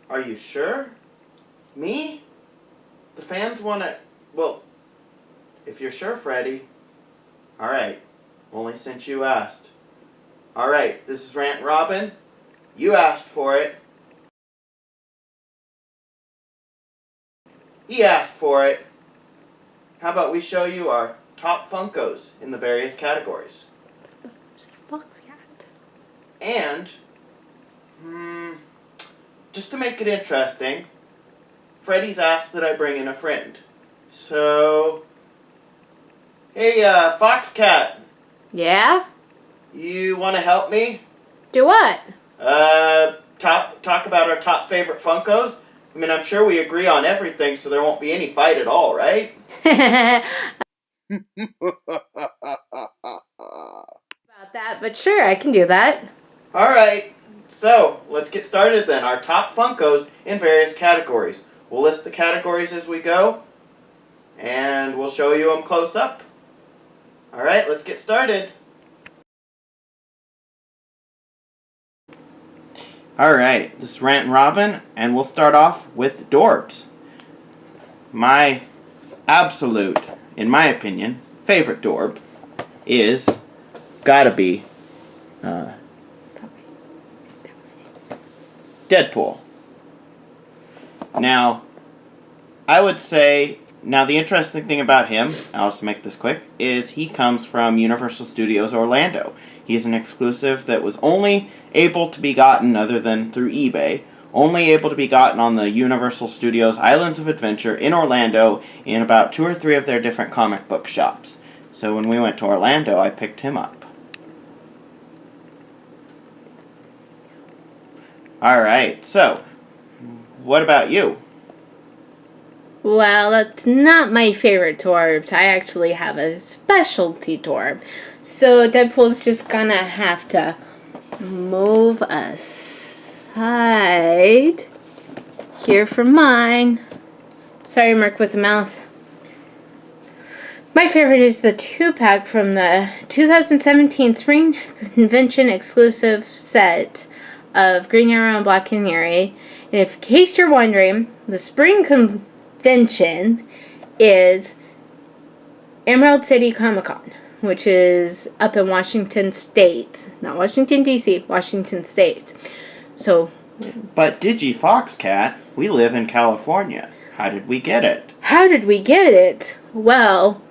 Are you sure? Me? The fans want to... Well, if you're sure, Freddy. Alright, only since you asked. Alright, this is Rantin Robin. You asked for it. He asked for it. How about we show you our top Funkos in the various categories? DigiFoxCat. And, just to make it interesting, Freddy's asked that I bring in a friend. So, hey, FoxCat. Yeah? You want to help me? Do what? Talk about our top favorite Funkos? I mean, I'm sure we agree on everything, so there won't be any fight at all, right? About that, but sure, I can do that. Alright, so let's get started then. Our top Funkos in various categories. We'll list the categories as we go, and we'll show you them close up. Alright, let's get started. Alright, this is Rantin Robin, and we'll start off with Dorbs. My absolute, in my opinion, favorite Dorb is gotta be Deadpool. Now, I would say, the interesting thing about him, I'll just make this quick, is he comes from Universal Studios Orlando. He is an exclusive that was only able to be gotten, other than through eBay, only able to be gotten on the Universal Studios Islands of Adventure in Orlando in about 2 or 3 of their different comic book shops. So when we went to Orlando, I picked him up. Alright, so, what about you? Well, that's not my favorite Torb. I actually have a specialty Torb. So Deadpool's just gonna have to move aside here for mine. Sorry, Merc with the mouth. My favorite is the 2-pack from the 2017 Spring Convention exclusive set of Green Arrow and Black Canary. And in case you're wondering, the Spring Convention is Emerald City Comic Con, which is up in Washington State. Not Washington, D.C., Washington State. So... But DigiFoxCat, we live in California. How did we get it? How did we get it? Well,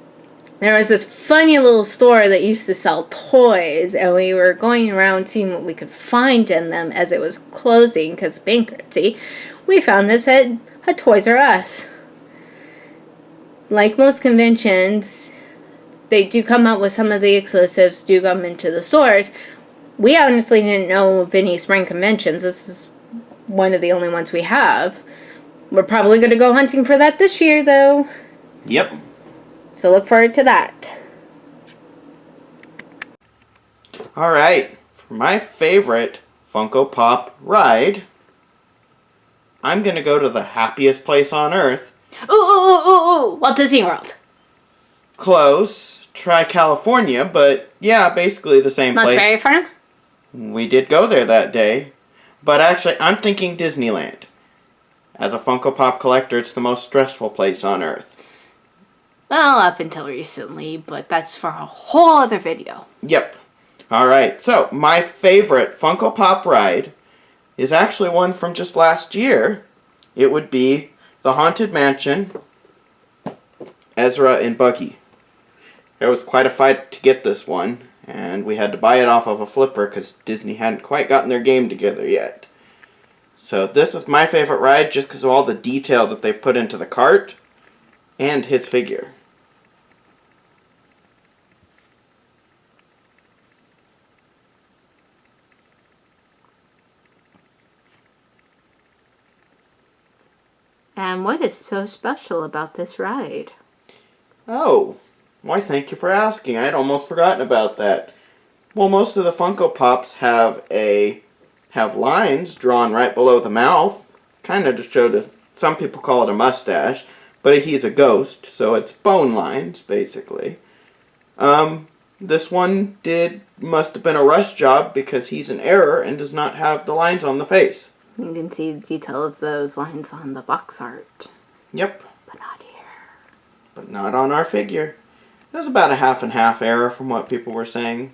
there was this funny little store that used to sell toys, and we were going around seeing what we could find in them as it was closing because of bankruptcy. We found this at a Toys R Us. Like most conventions, they do come out with some of the exclusives, do come into the stores. We honestly didn't know of any spring conventions. This is one of the only ones we have. We're probably going to go hunting for that this year, though. Yep. So look forward to that. Alright, for my favorite Funko Pop ride, I'm going to go to the happiest place on Earth. Ooh, Walt Disney World. Close. Try California, but yeah, basically the same place. Knott's Berry Farm? We did go there that day. But actually, I'm thinking Disneyland. As a Funko Pop collector, it's the most stressful place on Earth. Well, up until recently, but that's for a whole other video. Yep. Alright, so my favorite Funko Pop ride is actually one from just last year. It would be the Haunted Mansion, Ezra and Buggy. There was quite a fight to get this one, and we had to buy it off of a flipper because Disney hadn't quite gotten their game together yet. So this is my favorite ride just because of all the detail that they put into the cart and his figure. And what is so special about this ride? Oh, why thank you for asking. I had almost forgotten about that. Well, most of the Funko Pops have lines drawn right below the mouth, kind of to show that some people call it a mustache, but he's a ghost, so it's bone lines basically. This one must have been a rush job because he's an error and does not have the lines on the face. You can see the detail of those lines on the box art. Yep. But not here. But not on our figure. It was about a half and half error from what people were saying.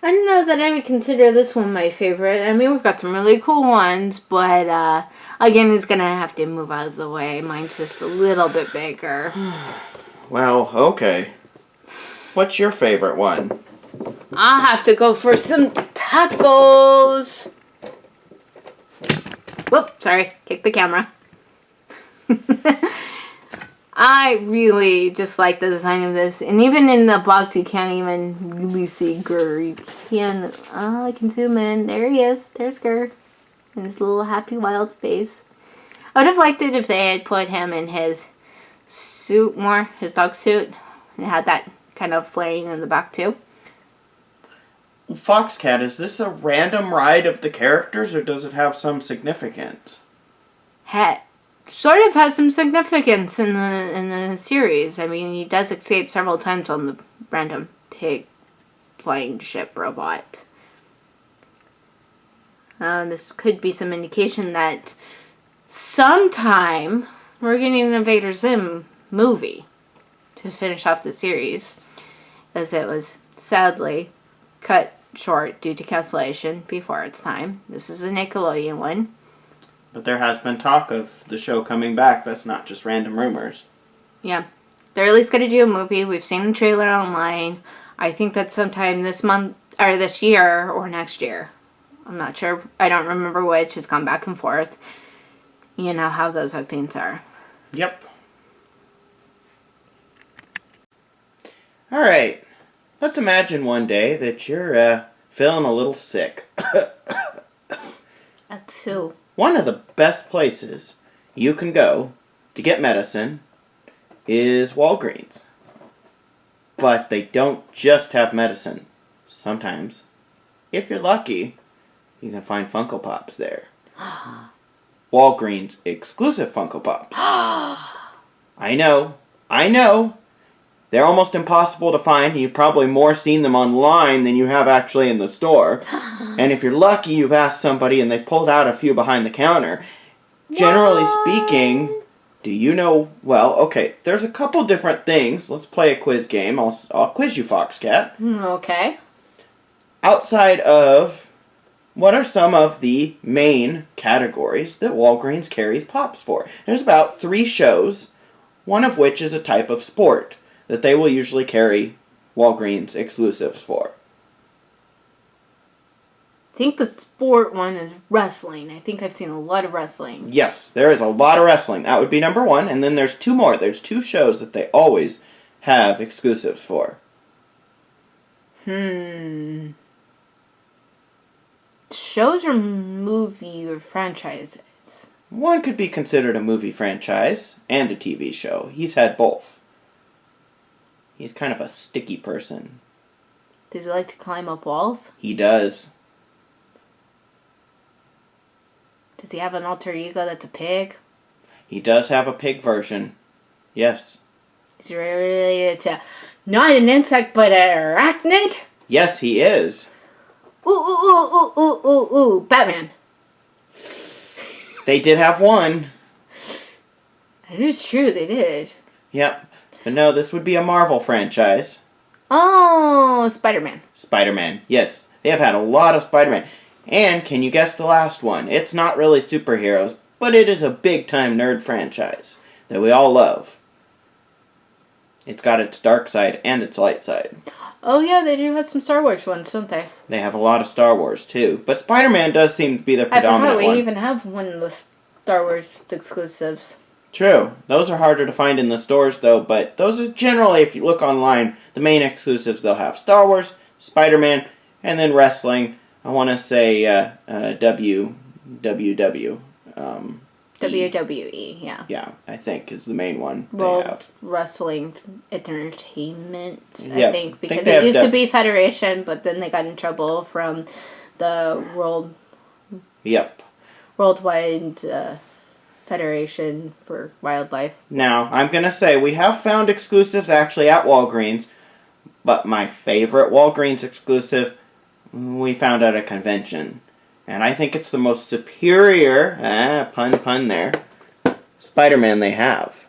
I don't know that I would consider this one my favorite. I mean, we've got some really cool ones, but again, he's going to have to move out of the way. Mine's just a little bit bigger. Well, okay. What's your favorite one? I'll have to go for some tacos. Whoop, sorry. Kick the camera. I really just like the design of this. And even in the box, you can't even really see Gur. You can, I can zoom in. There he is. There's Gur. In his little happy wild space. I would have liked it if they had put him in his suit more. His dog suit. And it had that kind of flaring in the back too. Foxcat, is this a random ride of the characters, or does it have some significance? Sort of has some significance in the series. I mean, he does escape several times on the random pig flying ship robot. This could be some indication that sometime we're getting an Invader Zim movie to finish off the series, as it was sadly cut short due to cancellation before its time. This is a Nickelodeon one. But there has been talk of the show coming back. That's not just random rumors. Yeah. They're at least going to do a movie. We've seen the trailer online. I think that's sometime this month, or this year, or next year. I'm not sure. I don't remember which. It's gone back and forth. You know how those things are. Yep. Alright. Let's imagine one day that you're feeling a little sick. That's so. One of the best places you can go to get medicine is Walgreens. But they don't just have medicine. Sometimes, if you're lucky, you can find Funko Pops there. Walgreens exclusive Funko Pops. I know. They're almost impossible to find. You've probably more seen them online than you have actually in the store. And if you're lucky, you've asked somebody and they've pulled out a few behind the counter. Generally speaking, do you know... Well, okay, there's a couple different things. Let's play a quiz game. I'll quiz you, Foxcat. Okay. Outside of... What are some of the main categories that Walgreens carries Pops for? There's about 3 shows, one of which is a type of sport that they will usually carry Walgreens exclusives for. I think the sport one is wrestling. I think I've seen a lot of wrestling. Yes, there is a lot of wrestling. That would be number 1. And then there's 2 more. There's 2 shows that they always have exclusives for. Shows or movie or franchises? One could be considered a movie franchise and a TV show. He's had both. He's kind of a sticky person. Does he like to climb up walls? He does. Does he have an alter ego that's a pig? He does have a pig version. Yes. Is he related to not an insect but an arachnid? Yes, he is. Ooh, Batman. They did have one. It is true, they did. Yep. But no, this would be a Marvel franchise. Oh, Spider-Man. Spider-Man, yes. They have had a lot of Spider-Man. And can you guess the last one? It's not really superheroes, but it is a big-time nerd franchise that we all love. It's got its dark side and its light side. Oh yeah, they do have some Star Wars ones, don't they? They have a lot of Star Wars, too. But Spider-Man does seem to be the predominant one. We even have one of the Star Wars exclusives. True. Those are harder to find in the stores, though, but those are generally, if you look online, the main exclusives. They'll have Star Wars, Spider-Man, and then wrestling. I want to say WWW. WWE, yeah. Yeah, I think is the main one World they have. Wrestling Entertainment, Yep. I think, because it used to be Federation, but then they got in trouble from the Worldwide Federation for Wildlife. Now, I'm going to say we have found exclusives actually at Walgreens, but my favorite Walgreens exclusive we found at a convention. And I think it's the most superior, pun there, Spider-Man they have.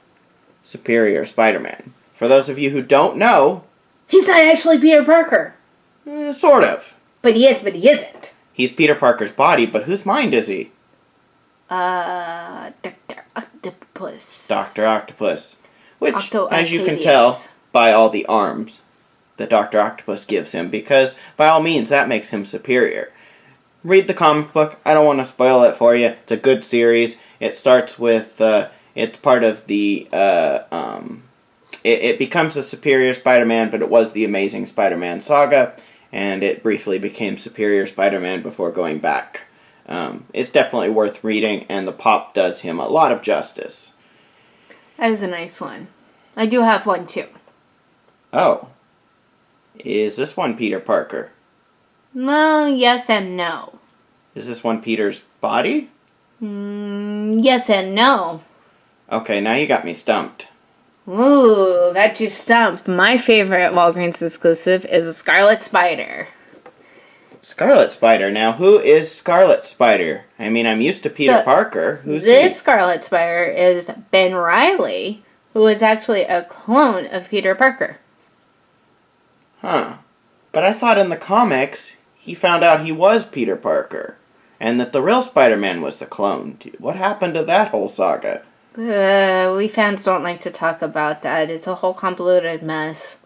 Superior Spider-Man. For those of you who don't know... He's not actually Peter Parker. Sort of. But he is, but he isn't. He's Peter Parker's body, but whose mind is he? Dr. Octopus. Dr. Octopus. Which, Octo as you can Octavius. tell by all the arms that Dr. Octopus gives him, because by all means that makes him superior. Read the comic book. I don't want to spoil it for you. It's a good series. It starts with, it's part of the, it becomes a Superior Spider-Man, but it was the Amazing Spider-Man saga, and it briefly became Superior Spider-Man before going back. It's definitely worth reading, and the pop does him a lot of justice. That is a nice one. I do have one too. Oh. Is this one Peter Parker? Well, yes and no. Is this one Peter's body? Yes and no. Okay, now you got me stumped. Ooh, got you stumped. My favorite Walgreens exclusive is a Scarlet Spider. Scarlet Spider. Now, who is Scarlet Spider? I mean, I'm used to Peter Parker. Who's this he? Scarlet Spider is Ben Reilly, who is actually a clone of Peter Parker. Huh. But I thought in the comics, he found out he was Peter Parker, and that the real Spider-Man was the clone. What happened to that whole saga? We fans don't like to talk about that. It's a whole convoluted mess.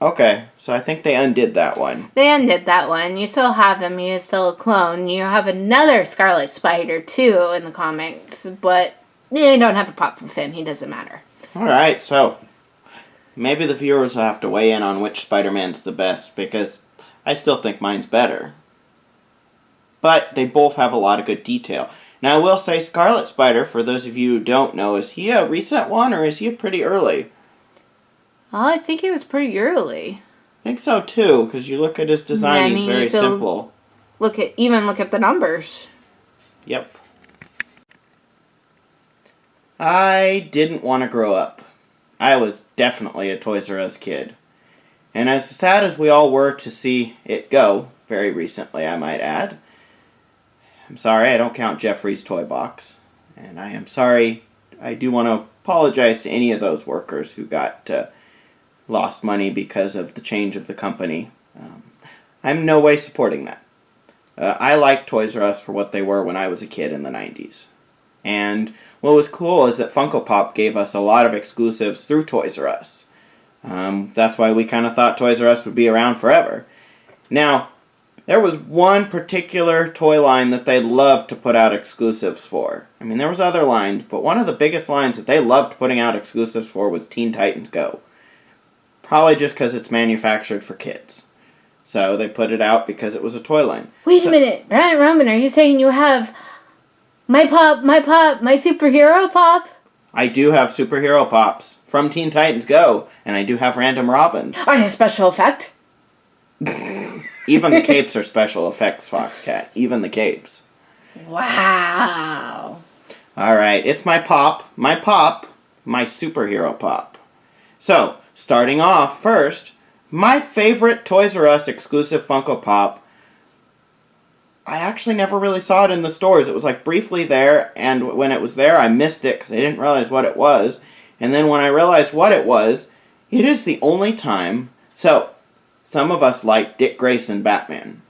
Okay, so I think they undid that one. They undid that one. You still have him. He is still a clone. You have another Scarlet Spider, too, in the comics. But you don't have a pop with him. He doesn't matter. Alright, so maybe the viewers will have to weigh in on which Spider-Man's the best, because I still think mine's better. But they both have a lot of good detail. Now, I will say Scarlet Spider, for those of you who don't know, is he a recent one, or is he a pretty early? Well, I think he was pretty early. I think so, too, because you look at his design, he's very simple. Look at the numbers. Yep. I didn't want to grow up. I was definitely a Toys R Us kid. And as sad as we all were to see it go, very recently I might add, I'm sorry, I don't count Jeffrey's toy box. And I am sorry, I do want to apologize to any of those workers who got lost money because of the change of the company. I'm in no way supporting that. I like Toys R Us for what they were when I was a kid in the 90s. And what was cool is that Funko Pop gave us a lot of exclusives through Toys R Us. That's why we kind of thought Toys R Us would be around forever. Now, there was one particular toy line that they loved to put out exclusives for. I mean, there was other lines, but one of the biggest lines that they loved putting out exclusives for was Teen Titans Go. Probably just because it's manufactured for kids. So they put it out because it was a toy line. Wait a minute. Brian Roman, are you saying you have my superhero pop? I do have superhero pops from Teen Titans Go, and I do have random Robins. On a special effect? Even the capes are special effects, Foxcat. Even the capes. Wow. Alright, it's my superhero pop. So, starting off first, my favorite Toys R Us exclusive Funko Pop. I actually never really saw it in the stores. It was like briefly there, and when it was there, I missed it because I didn't realize what it was. And then when I realized what it was, it is the only time. So, some of us like Dick Grayson Batman,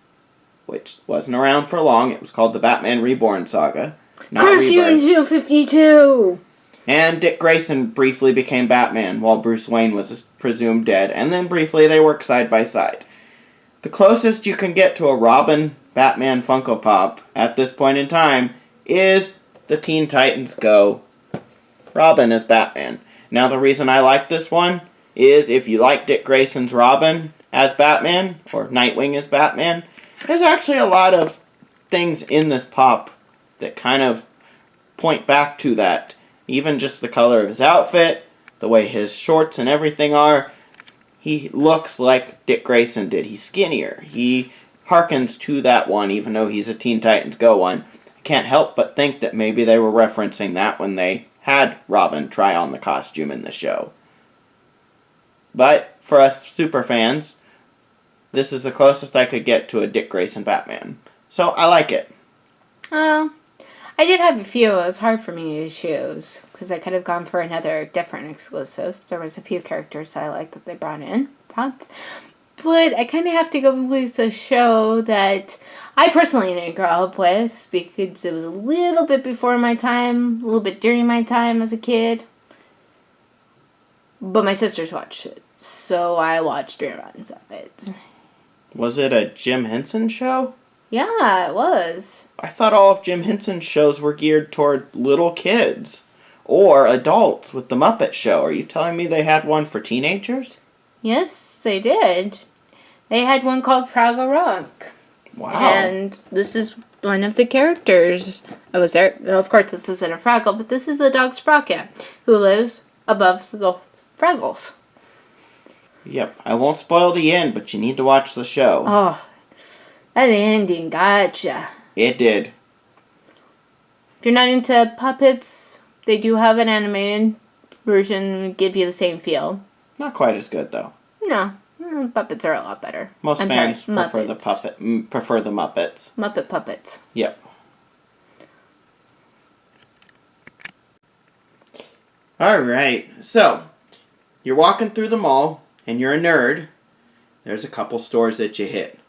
which wasn't around for long. It was called the Batman Reborn Saga. Curse you in 252! And Dick Grayson briefly became Batman while Bruce Wayne was presumed dead, and then briefly they worked side by side. The closest you can get to a Robin Batman Funko Pop at this point in time is the Teen Titans Go Robin as Batman. Now the reason I like this one is if you like Dick Grayson's Robin as Batman, or Nightwing as Batman, there's actually a lot of things in this pop that kind of point back to that. Even just the color of his outfit, the way his shorts and everything are, he looks like Dick Grayson did. He's skinnier. He harkens to that one, even though he's a Teen Titans Go one. I can't help but think that maybe they were referencing that when they had Robin try on the costume in the show. But for us super fans, this is the closest I could get to a Dick Grayson Batman. So I like it. Oh, I did have a few. It was hard for me to choose because I could have gone for another different exclusive. There was a few characters that I liked that they brought in. But I kind of have to go with a show that I personally didn't grow up with because it was a little bit before my time, a little bit during my time as a kid. But my sisters watched it, so I watched reruns of it. Was it a Jim Henson show? Yeah, it was. I thought all of Jim Henson's shows were geared toward little kids or adults with the Muppet Show. Are you telling me they had one for teenagers? Yes, they did. They had one called Fraggle Rock. Wow. And this is one of the characters. I was there. Well, of course, this isn't a Fraggle, but this is the dog Sprocket, who lives above the Fraggles. Yep. I won't spoil the end, but you need to watch the show. Oh, that ending gotcha. It did. If you're not into puppets, they do have an animated version, give you the same feel. Not quite as good, though. No, puppets are a lot better. Most fans prefer the Muppets. Muppet puppets. Yep. Alright, so, you're walking through the mall, and you're a nerd. There's a couple stores that you hit.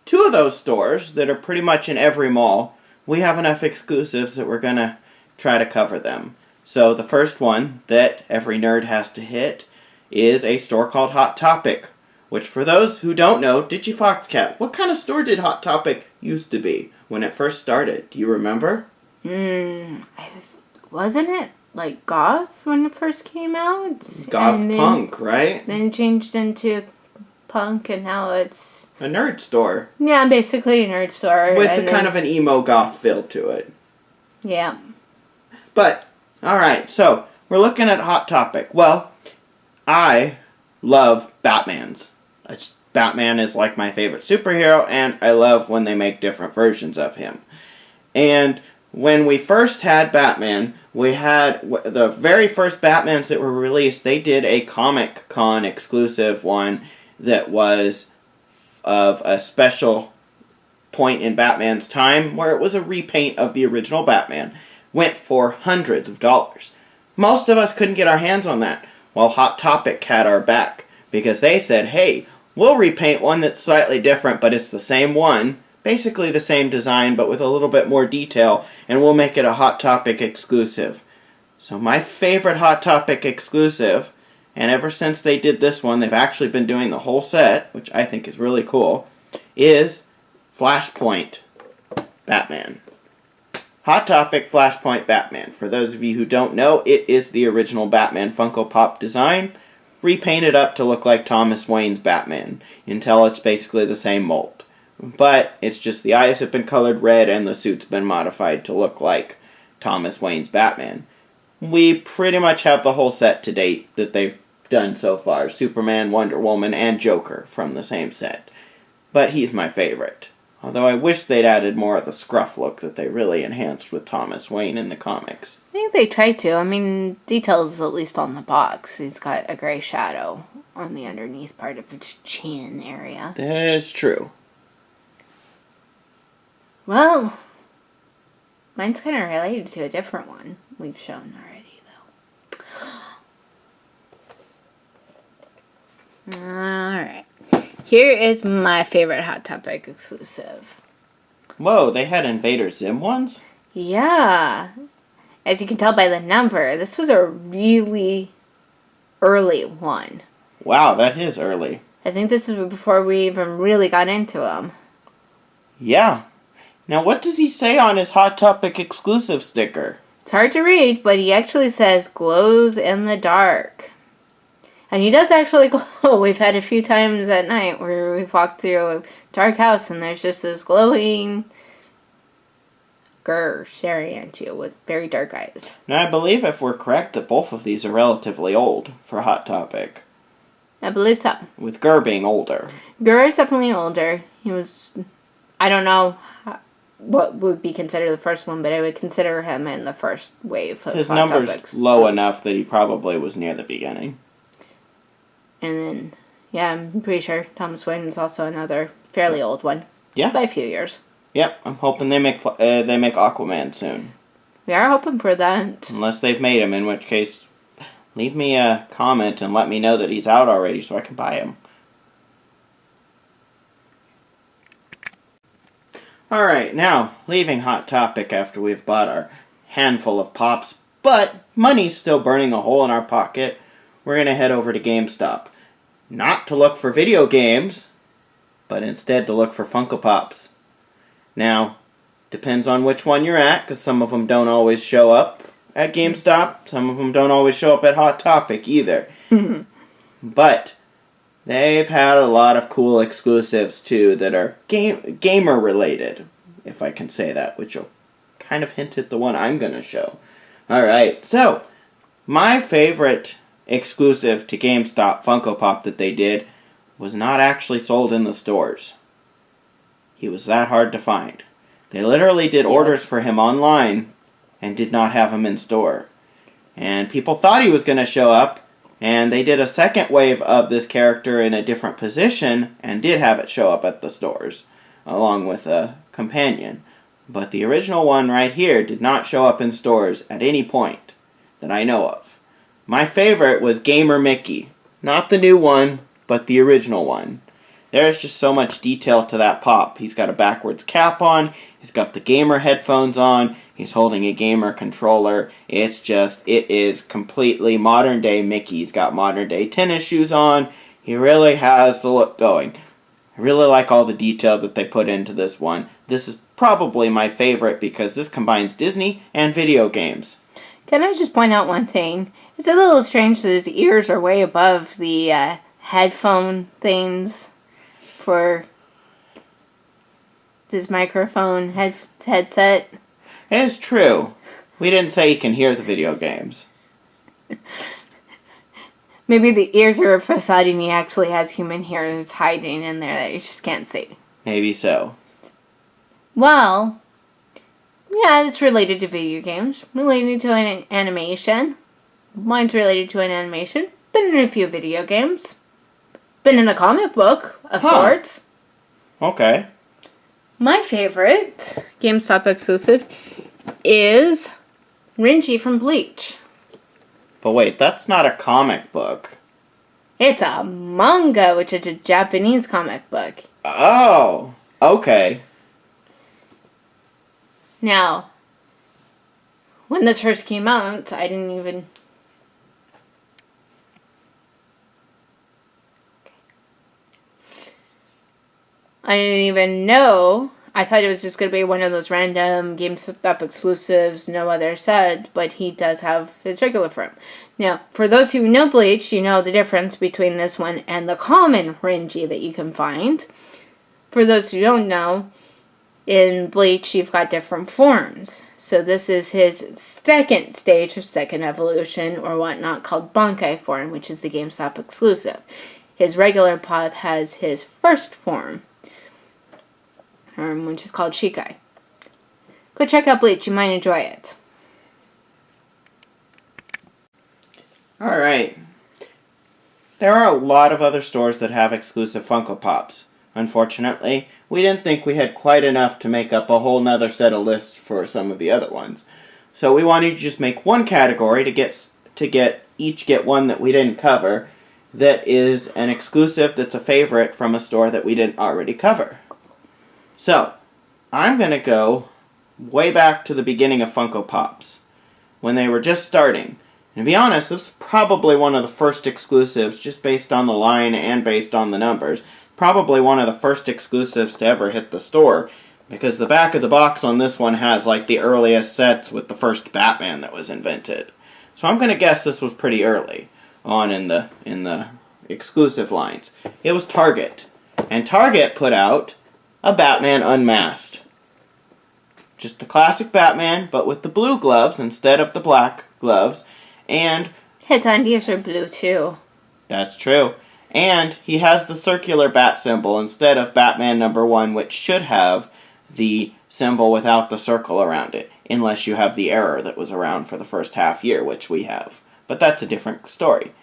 Two of those stores that are pretty much in every mall, we have enough exclusives that we're going to try to cover them. So the first one that every nerd has to hit is a store called Hot Topic, which for those who don't know, DigiFoxCat, what kind of store did Hot Topic used to be when it first started? Do you remember? Wasn't it like goth when it first came out? Goth punk, right? Then changed into punk, and now it's a nerd store. Yeah, basically a nerd store. With kind of an emo goth feel to it. Yeah. But, alright, so we're looking at Hot Topic. Well, I love Batmans. Batman is like my favorite superhero, and I love when they make different versions of him. And when we first had Batman, we had the very first Batmans that were released, they did a Comic Con exclusive one that was of a special point in Batman's time where it was a repaint of the original Batman. Went for hundreds of dollars. Most of us couldn't get our hands on that, while Hot Topic had our back, because they said, hey, we'll repaint one that's slightly different, but it's the same one, basically the same design, but with a little bit more detail, and we'll make it a Hot Topic exclusive. So my favorite Hot Topic exclusive, and ever since they did this one, they've actually been doing the whole set, which I think is really cool, is Flashpoint Batman. Hot Topic Flashpoint Batman. For those of you who don't know, it is the original Batman Funko Pop design, repainted up to look like Thomas Wayne's Batman. You can tell it's basically the same mold. But it's just the eyes have been colored red and the suit's been modified to look like Thomas Wayne's Batman. We pretty much have the whole set to date that they've done so far. Superman, Wonder Woman, and Joker from the same set. But he's my favorite. Although I wish they'd added more of the scruff look that they really enhanced with Thomas Wayne in the comics. I think they tried to. I mean, details at least on the box. He's got a gray shadow on the underneath part of his chin area. That is true. Well, mine's kind of related to a different one we've shown already, though. Alright. Here is my favorite Hot Topic exclusive. Whoa, they had Invader Zim ones? Yeah. As you can tell by the number, this was a really early one. Wow, that is early. I think this is before we even really got into them. Yeah. Now, what does he say on his Hot Topic exclusive sticker? It's hard to read, but he actually says, glows in the dark. And he does actually glow. We've had a few times at night where we've walked through a dark house and there's just this glowing grr staring at you with very dark eyes. Now, I believe if we're correct that both of these are relatively old for Hot Topic. I believe so. With Gurr being older. Gurr is definitely older. He was, I don't know what would be considered the first one, but I would consider him in the first wave of his Hot number's Topics. low enough that he probably was near the beginning. And then, yeah, I'm pretty sure Thomas Wayne is also another fairly old one. Yeah. By a few years. Yep, I'm hoping they make Aquaman soon. We are hoping for that. Unless they've made him, in which case, leave me a comment and let me know that he's out already so I can buy him. Alright, now, leaving Hot Topic after we've bought our handful of Pops, but money's still burning a hole in our pocket, we're going to head over to GameStop. Not to look for video games, but instead to look for Funko Pops. Now, depends on which one you're at, because some of them don't always show up at GameStop. Some of them don't always show up at Hot Topic either. But they've had a lot of cool exclusives, too, that are gamer-related, if I can say that, which will kind of hint at the one I'm going to show. Alright, so, my favorite exclusive to GameStop Funko Pop that they did was not actually sold in the stores. He was that hard to find. They literally did orders for him online and did not have him in store. And people thought he was going to show up, and they did a second wave of this character in a different position and did have it show up at the stores, along with a companion. But the original one right here did not show up in stores at any point that I know of. My favorite was Gamer Mickey. Not the new one, but the original one. There's just so much detail to that pop. He's got a backwards cap on, he's got the gamer headphones on, he's holding a gamer controller. It is completely modern day Mickey. He's got modern day tennis shoes on. He really has the look going. I really like all the detail that they put into this one. This is probably my favorite because this combines Disney and video games. Can I just point out one thing? It's a little strange that his ears are way above the headphone things for this microphone headset. It is true. We didn't say he can hear the video games. Maybe the ears are a facade and he actually has human hair that's hiding in there that you just can't see. Maybe so. Well, yeah, it's related to video games. Related to an animation. Mine's related to an animation. Been in a few video games. Been in a comic book of sorts. Okay. My favorite GameStop exclusive is Rantin from Bleach. But wait, that's not a comic book. It's a manga, which is a Japanese comic book. Oh, okay. Now, when this first came out, I didn't even know. I thought it was just going to be one of those random GameStop exclusives, no other said, but he does have his regular form. Now, for those who know Bleach, you know the difference between this one and the common Renji that you can find. For those who don't know, in Bleach, you've got different forms. So this is his second stage, or second evolution, or whatnot, called Bankai form, which is the GameStop exclusive. His regular pop has his first form, which is called Shikai. Go check out Bleach, you might enjoy it. Alright. There are a lot of other stores that have exclusive Funko Pops. Unfortunately, we didn't think we had quite enough to make up a whole nother set of lists for some of the other ones. So we wanted to just make one category to get one that we didn't cover that is an exclusive that's a favorite from a store that we didn't already cover. So, I'm going to go way back to the beginning of Funko Pops, when they were just starting. And to be honest, this was probably one of the first exclusives, just based on the line and based on the numbers. Probably one of the first exclusives to ever hit the store, because the back of the box on this one has like the earliest sets with the first Batman that was invented. So I'm going to guess this was pretty early on in the exclusive lines. It was Target. And Target put out a Batman Unmasked. Just a classic Batman, but with the blue gloves instead of the black gloves. And his undies are blue too. That's true. And he has the circular bat symbol instead of Batman #1, which should have the symbol without the circle around it. Unless you have the error that was around for the first half year, which we have. But that's a different story.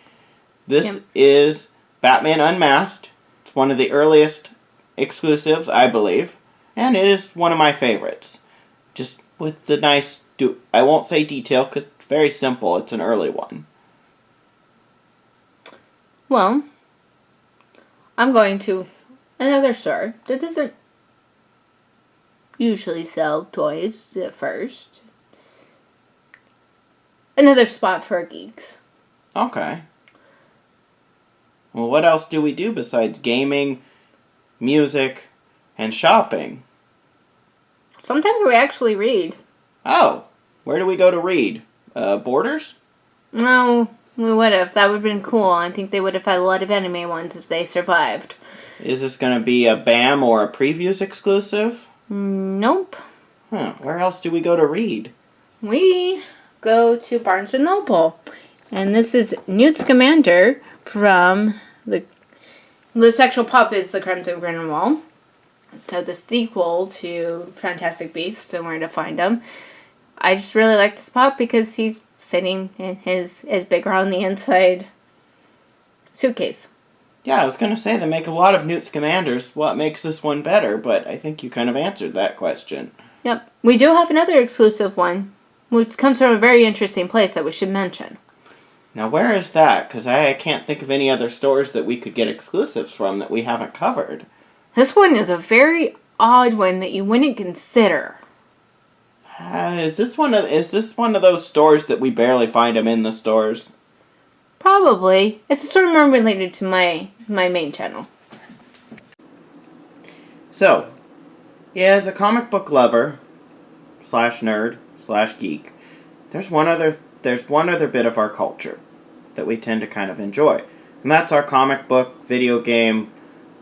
This is Batman Unmasked. It's one of the earliest exclusives, I believe. and it is one of my favorites. Just with the nice, I won't say detail because it's very simple. It's an early one. Well, I'm going to another store that doesn't usually sell toys at first. Another spot for geeks. Okay. Well, what else do we do besides gaming, music, and shopping? Sometimes we actually read. Oh, where do we go to read? Borders? No, we would have. That would have been cool. I think they would have had a lot of anime ones if they survived. Is this going to be a BAM or a Previews exclusive? Nope. Where else do we go to read? We go to Barnes & Noble. And this is Newt Scamander from the sexual pup is the Crimson Grindelwald. So the sequel to Fantastic Beasts and Where to Find Them. I just really like this pup because he's sitting in his bigger on the inside suitcase. Yeah, I was going to say they make a lot of Newt Scamanders. What makes this one better? But I think you kind of answered that question. Yep. We do have another exclusive one, which comes from a very interesting place that we should mention. Now, where is that? Because I can't think of any other stores that we could get exclusives from that we haven't covered. This one is a very odd one that you wouldn't consider. Is this one of those stores that we barely find them in the stores? Probably. It's a store more related to my main channel. So, as a comic book lover, /nerd, /geek, there's one other bit of our culture that we tend to kind of enjoy. And that's our comic book, video game,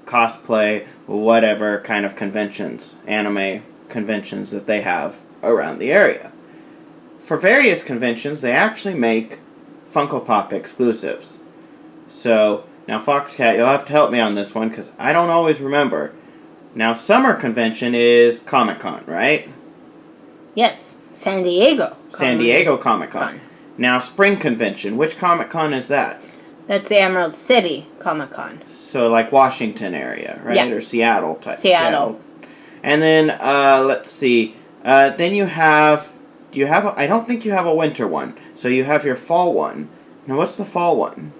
cosplay, whatever kind of conventions, anime conventions that they have around the area. For various conventions, they actually make Funko Pop exclusives. So, now Foxcat, you'll have to help me on this one because I don't always remember. Now, summer convention is Comic-Con, right? Yes, San Diego. San Diego Comic-Con. Now, spring convention, which Comic-Con is that? That's the Emerald City Comic-Con. So, like Washington area, right? Yeah. Or Seattle type. Seattle. And then, let's see. Then you have... I don't think you have a winter one. So you have your fall one. Now, what's the fall one?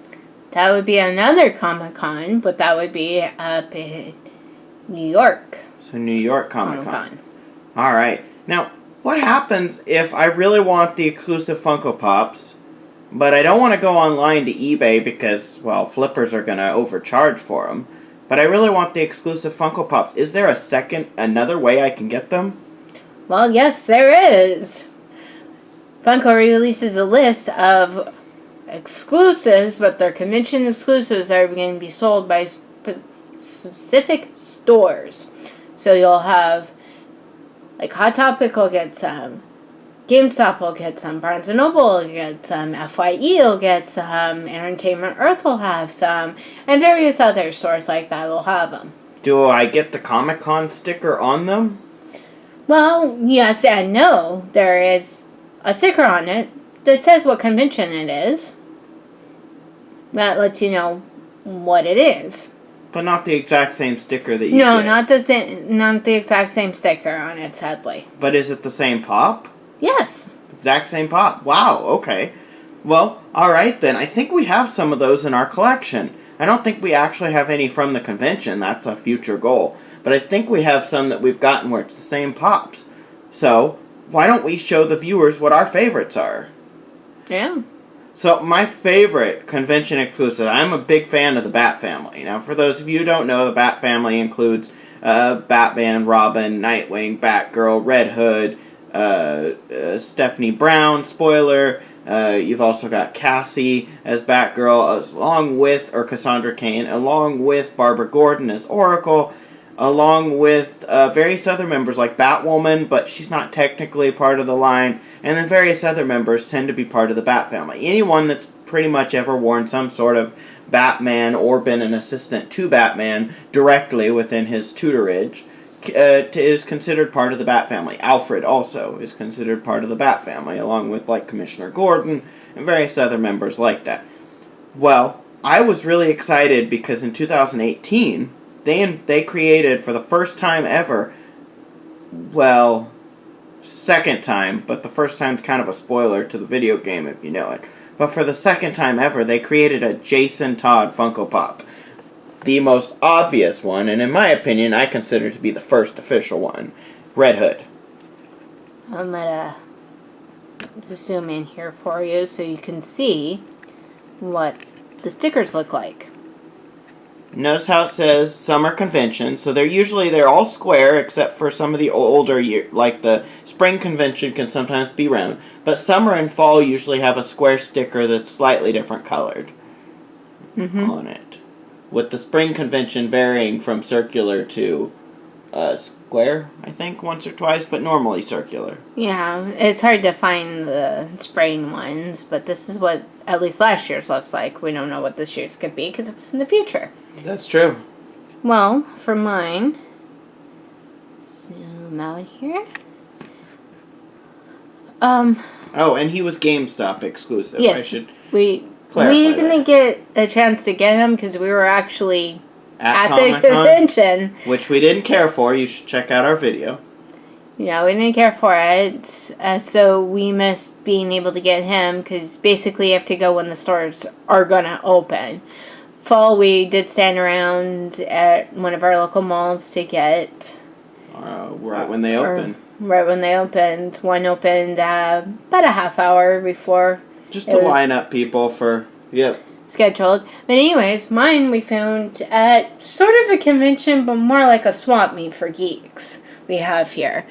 That would be another Comic-Con, but that would be up in New York. So New York Comic-Con. All right. Now, what happens if I really want the exclusive Funko Pops, but I don't want to go online to eBay because, well, flippers are going to overcharge for them, but I really want the exclusive Funko Pops. Is there another way I can get them? Well, yes, there is. Funko releases a list of exclusives, but they're convention exclusives that are going to be sold by specific stores. So you'll have, like, Hot Topic will get some, GameStop will get some, Barnes & Noble will get some, FYE will get some, Entertainment Earth will have some, and various other stores like that will have them. Do I get the Comic-Con sticker on them? Well, yes and no. There is a sticker on it that says what convention it is. That lets you know what it is. But not the exact same sticker that you No, get. not the exact same sticker on it, sadly. But is it the same pop? Yes. Exact same pop. Wow, okay. Well, alright then. I think we have some of those in our collection. I don't think we actually have any from the convention. That's a future goal. But I think we have some that we've gotten where it's the same pops. So, why don't we show the viewers what our favorites are? Yeah. So, my favorite convention exclusive, I'm a big fan of the Bat Family. Now, for those of you who don't know, the Bat Family includes Batman, Robin, Nightwing, Batgirl, Red Hood, Stephanie Brown, spoiler. You've also got Cassie as Batgirl, along with, or Cassandra Cain, along with Barbara Gordon as Oracle, along with various other members like Batwoman, but she's not technically part of the line, and then various other members tend to be part of the Bat Family. Anyone that's pretty much ever worn some sort of Batman or been an assistant to Batman directly within his tutorage is considered part of the Bat Family. Alfred also is considered part of the Bat Family, along with like Commissioner Gordon and various other members like that. Well, I was really excited because in 2018, they created, for the first time ever, well, second time, but the first time's kind of a spoiler to the video game if you know it. But for the second time ever, they created a Jason Todd Funko Pop. The most obvious one, and in my opinion, I consider to be the first official one, Red Hood. I'm gonna zoom in here for you so you can see what the stickers look like. Notice how it says summer convention. So they're all square except for some of the older year, like the spring convention can sometimes be round, but summer and fall usually have a square sticker that's slightly different colored on it. With the spring convention varying from circular to square, I think, once or twice, but normally circular. Yeah, it's hard to find the spraying ones, but this is what at least last year's looks like. We don't know what this year's could be because it's in the future. That's true. Well, for mine, zoom out here. Oh, and he was GameStop exclusive. Yes, I should we clarify didn't that. get a chance to get him because we were actually at the Comic-Con, convention. which we didn't care for. You should check out our video. Yeah, we didn't care for it, so we missed being able to get him because basically you have to go when the stores are gonna open. Fall, we did stand around at one of our local malls to get Right when they open. Right when they opened. One opened about a half hour before. Just to line up people for, scheduled. But anyways, mine we found at sort of a convention, but more like a swap meet for geeks we have here.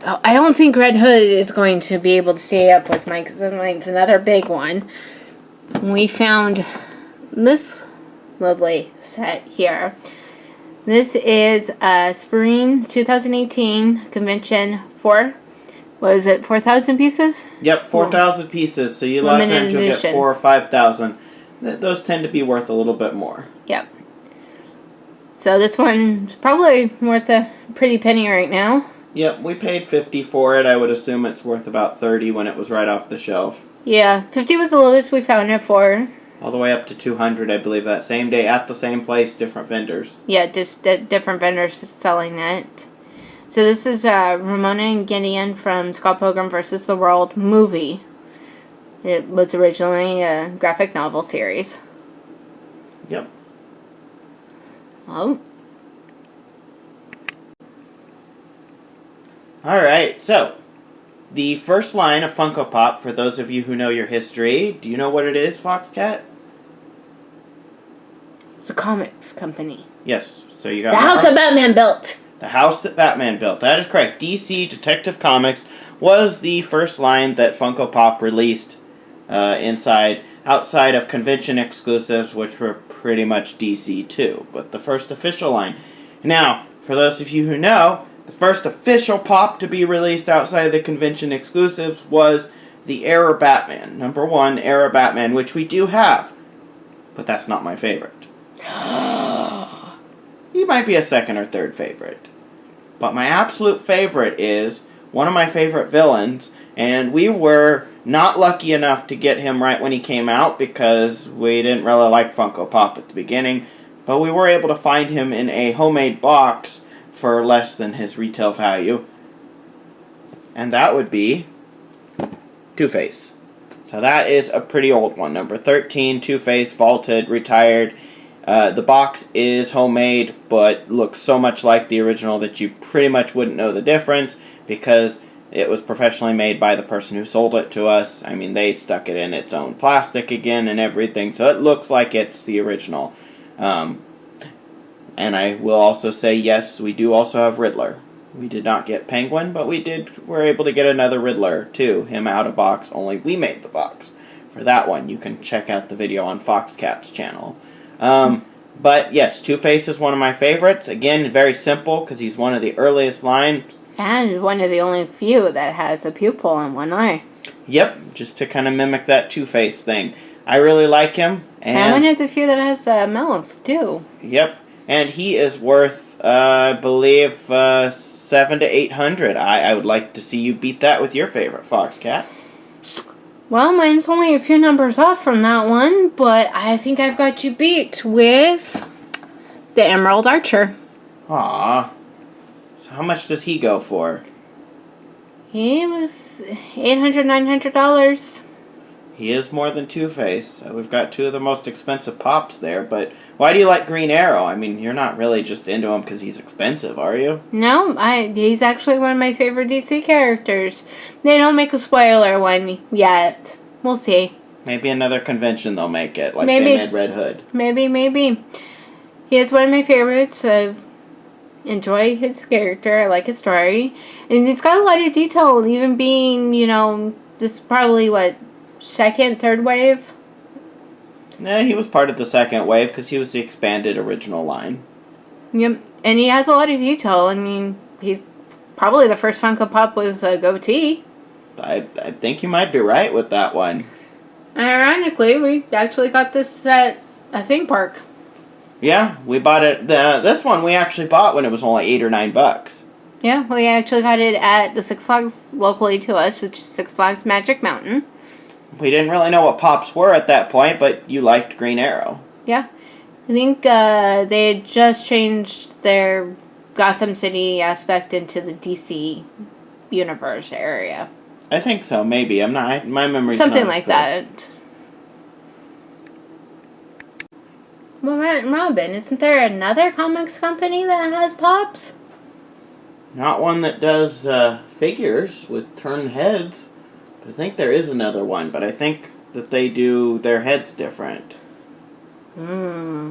I don't think Red Hood is going to be able to stay up with mine because mine's another big one. We found this lovely set here. This is a spring 2018 convention was it 4,000 pieces? Yep, 4,000 pieces. So you a lot of times you'll get 4,000 or 5,000. Those tend to be worth a little bit more. Yep. So this one's probably worth a pretty penny right now. Yep, we paid $50 for it. I would assume it's worth about $30 when it was right off the shelf. Yeah, $50 was the lowest we found it for. All the way up to $200, I believe, that same day at the same place, different vendors. Yeah, just different vendors selling it. So this is Ramona and Gideon from Scott Pilgrim vs. the World movie. It was originally a graphic novel series. Yep. Oh. Alright, so the first line of Funko Pop, for those of you who know your history, do you know what it is, FoxCat? It's a comics company. Yes, so you got the house that Batman built. The house that Batman built. That is correct. DC Detective Comics was the first line that Funko Pop released outside of convention exclusives, which were pretty much DC too, but the first official line. Now, for those of you who know, the first official pop to be released outside of the convention exclusives was the Era Batman. Number 1, Era Batman, which we do have, but that's not my favorite. He might be a second or third favorite. But my absolute favorite is one of my favorite villains, and we were not lucky enough to get him right when he came out because we didn't really like Funko Pop at the beginning, but we were able to find him in a homemade box for less than his retail value. And that would be Two-Face. So that is a pretty old one. Number 13, Two-Face, vaulted, retired. The box is homemade, but looks so much like the original that you pretty much wouldn't know the difference because it was professionally made by the person who sold it to us. I mean, they stuck it in its own plastic again and everything, so it looks like it's the original. And I will also say, yes, we do also have Riddler. We did not get Penguin, but we're able to get another Riddler, too. Him out of box, only we made the box. For that one, you can check out the video on FoxCat's channel. But yes, Two-Face is one of my favorites. Again, very simple, because he's one of the earliest lines. And one of the only few that has a pupil in one eye. Yep, just to kind of mimic that Two-Face thing. I really like him. And one of the few that has a mouth, too. Yep, and he is worth, I believe, 700 to 800. I would like to see you beat that with your favorite FoxCat. Well, mine's only a few numbers off from that one, but I think I've got you beat with the Emerald Archer. Aww. So So how much does he go for? He was $800, $900. He is more than Two-Face. We've got two of the most expensive pops there, but why do you like Green Arrow? I mean, you're not really just into him because he's expensive, are you? No, he's actually one of my favorite DC characters. They don't make a spoiler one yet. We'll see. Maybe another convention they'll make it, like Maybe. they made Red Hood. Maybe. He is one of my favorites. I enjoy his character. I like his story. And he's got a lot of detail, even being, this is probably, second, third wave? Yeah, he was part of the second wave because he was the expanded original line. Yep. And he has a lot of detail. I mean, he's probably the first Funko Pop with a goatee. I think you might be right with that one. Ironically, we actually got this at a theme park. Yeah, we bought it. This one we actually bought when it was only $8 or $9. Yeah, we actually got it at the Six Flags locally to us, which is Six Flags Magic Mountain. We didn't really know what pops were at that point, but you liked Green Arrow. Yeah. I think they had just changed their Gotham City aspect into the DC universe area. I think so, maybe. I'm not. My memory's something not like clear. that. Well, Robin, isn't there another comics company that has pops? Not one that does figures with turned heads. I think there is another one, but I think that they do their heads different. Bobbleheads?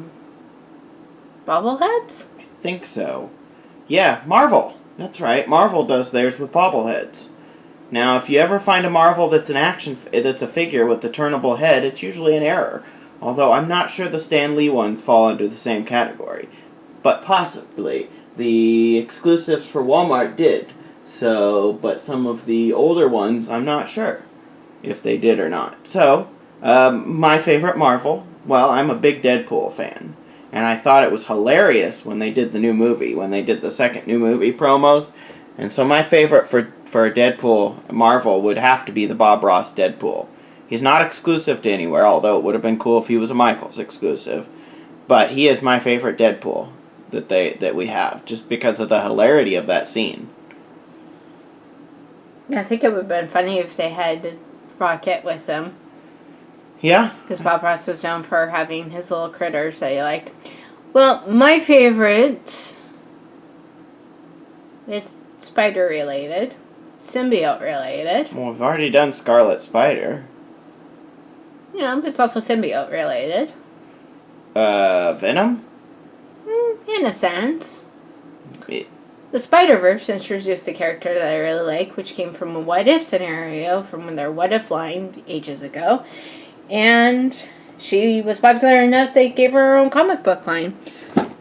I think so. Yeah, Marvel. That's right. Marvel does theirs with bobbleheads. Now, if you ever find a Marvel that's that's a figure with a turnable head, it's usually an error. Although I'm not sure the Stan Lee ones fall under the same category. But possibly. The exclusives for Walmart did. But some of the older ones, I'm not sure if they did or not. So, my favorite Marvel, well, I'm a big Deadpool fan. And I thought it was hilarious when they did the new movie, when they did the second new movie promos. And so my favorite for Deadpool Marvel would have to be the Bob Ross Deadpool. He's not exclusive to anywhere, although it would have been cool if he was a Michaels exclusive. But he is my favorite Deadpool that we have, just because of the hilarity of that scene. Yeah, I think it would have been funny if they had Rocket with them. Yeah? Because Bob Ross was known for having his little critters that he liked. Well, my favorite is spider-related. Symbiote-related. Well, we've already done Scarlet Spider. Yeah, but it's also symbiote-related. Venom? In a sense. It, The Spider-Verse introduced a character that I really like, which came from a what-if scenario from their what-if line ages ago. And she was popular enough they gave her own book line.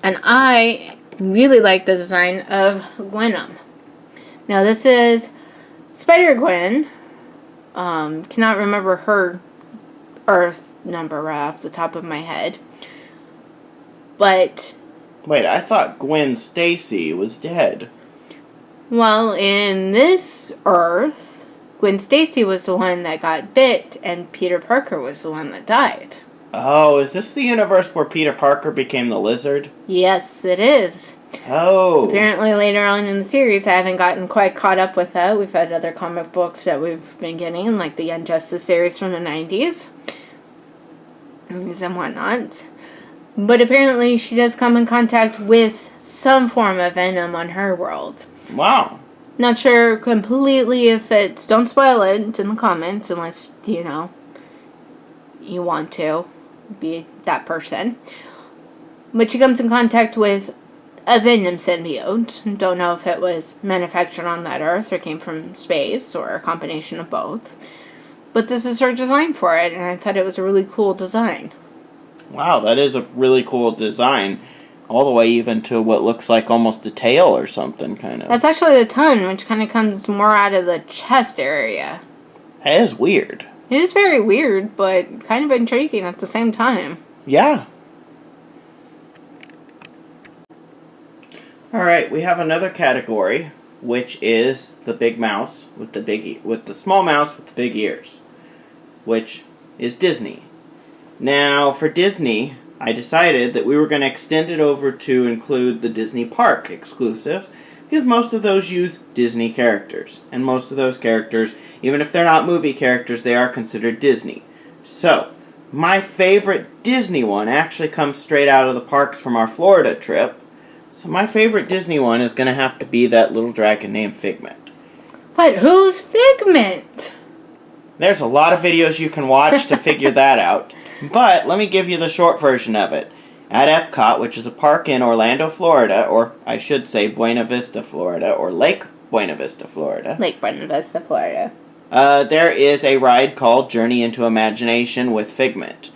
And I really like the design of Gwenom. Now this is Spider-Gwen. Cannot remember her Earth number right off the top of my head. But... Wait, I thought Gwen Stacy was dead. Well, in this Earth, Gwen Stacy was the one that got bit, and Peter Parker was the one that died. Oh, is this the universe where Peter Parker became the Lizard? Yes, it is. Oh. Apparently later on in the series, I haven't gotten quite caught up with that. We've had other comic books that we've been getting, like the Injustice series from the 90s. And whatnot. But apparently she does come in contact with some form of Venom on her world. Wow. Not sure completely if it's... Don't spoil it. It's in the comments unless, you want to be that person. But she comes in contact with a Venom symbiote. Don't know if it was manufactured on that Earth or came from space or a combination of both. But this is her design for it, and I thought it was a really cool design. Wow, that is a really cool design. All the way even to what looks like almost a tail or something, kind of. That's actually the tongue, which kind of comes more out of the chest area. That is weird. It is very weird, but kind of intriguing at the same time. Yeah. Alright, we have another category, which is the big mouse with the small mouse with the big ears, which is Disney. Now, for Disney, I decided that we were going to extend it over to include the Disney Park exclusives, because most of those use Disney characters. And most of those characters, even if they're not movie characters, they are considered Disney. So, my favorite Disney one actually comes straight out of the parks from our Florida trip. So my favorite Disney one is going to have to be that little dragon named Figment. But who's Figment? There's a lot of videos you can watch to figure that out. But let me give you the short version of it. At Epcot, which is a park in Orlando, Florida, or I should say Buena Vista, Florida, or Lake Buena Vista, Florida. Lake Buena Vista, Florida. There is a ride called Journey into Imagination with Figment.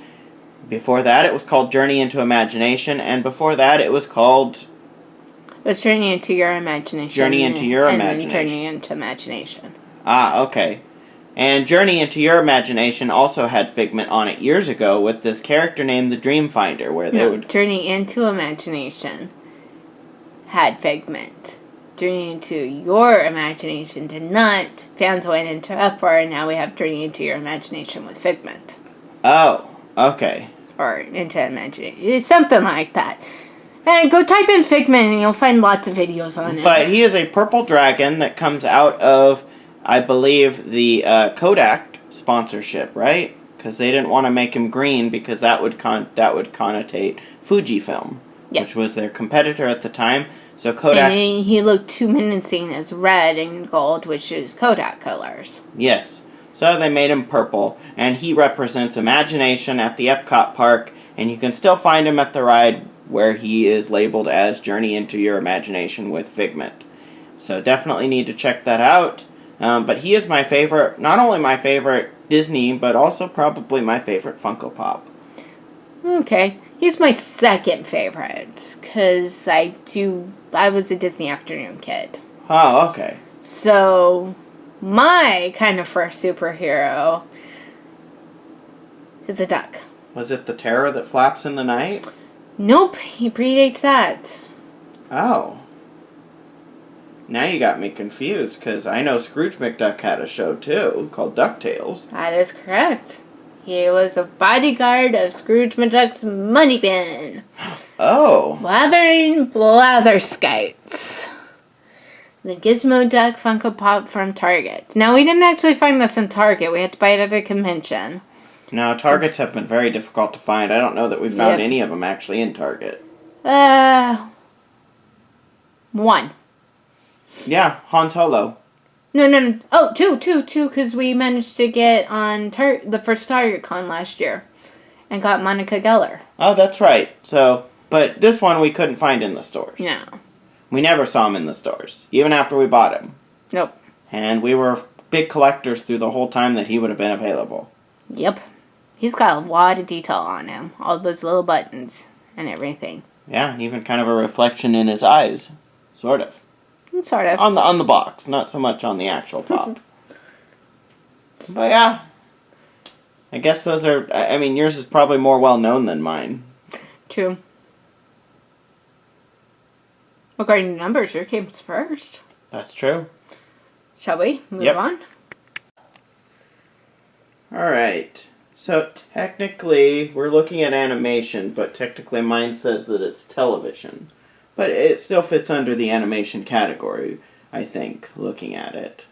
Before that, it was called Journey into Imagination, and before that, it was called... It was Journey into Your Imagination. Journey into Your Imagination. And Journey into Imagination. Ah, okay. And Journey into Your Imagination also had Figment on it years ago with this character named the Dreamfinder, where they would... Journey into Imagination had Figment. Journey into Your Imagination did not. Fans went into uproar, and now we have Journey into Your Imagination with Figment. Oh, okay. Or into Imagination. It's something like that. And go type in Figment, and you'll find lots of videos on it. But he is a purple dragon that comes out of... I believe the Kodak sponsorship, right? Because they didn't want to make him green because that would connotate Fujifilm, which was their competitor at the time. So Kodak. And he looked too menacing as red and gold, which is Kodak colors. Yes. So they made him purple, and he represents imagination at the Epcot park, and you can still find him at the ride where he is labeled as Journey into Your Imagination with Figment. So definitely need to check that out. But he is my favorite, not only my favorite Disney, but also probably my favorite Funko Pop. Okay. He's my second favorite, because I was a Disney Afternoon kid. Oh, okay. So, my kind of first superhero is a duck. Was it the terror that flaps in the night? Nope, he predates that. Oh. Now you got me confused, because I know Scrooge McDuck had a show, too, called DuckTales. That is correct. He was a bodyguard of Scrooge McDuck's money bin. Oh. Blathering Blatherskites. The Gizmo Duck Funko Pop from Target. Now, we didn't actually find this in Target. We had to buy it at a convention. Now, Targets have been very difficult to find. I don't know that we found any of them actually in Target. One. Yeah, Han Solo. No. Oh, two, because we managed to get on the first Target Con last year and got Monica Geller. Oh, that's right. So, but this one we couldn't find in the stores. No. We never saw him in the stores, even after we bought him. Nope. And we were big collectors through the whole time that he would have been available. Yep. He's got a lot of detail on him. All those little buttons and everything. Yeah, even kind of a reflection in his eyes. Sort of. Sort of. On the box, not so much on the actual pop. But yeah. I guess those are... I mean, yours is probably more well-known than mine. True. According to numbers, your game's first. That's true. Shall we move on? Alright. So, technically, we're looking at animation, but technically mine says that it's television. But it still fits under the animation category, I think, looking at it.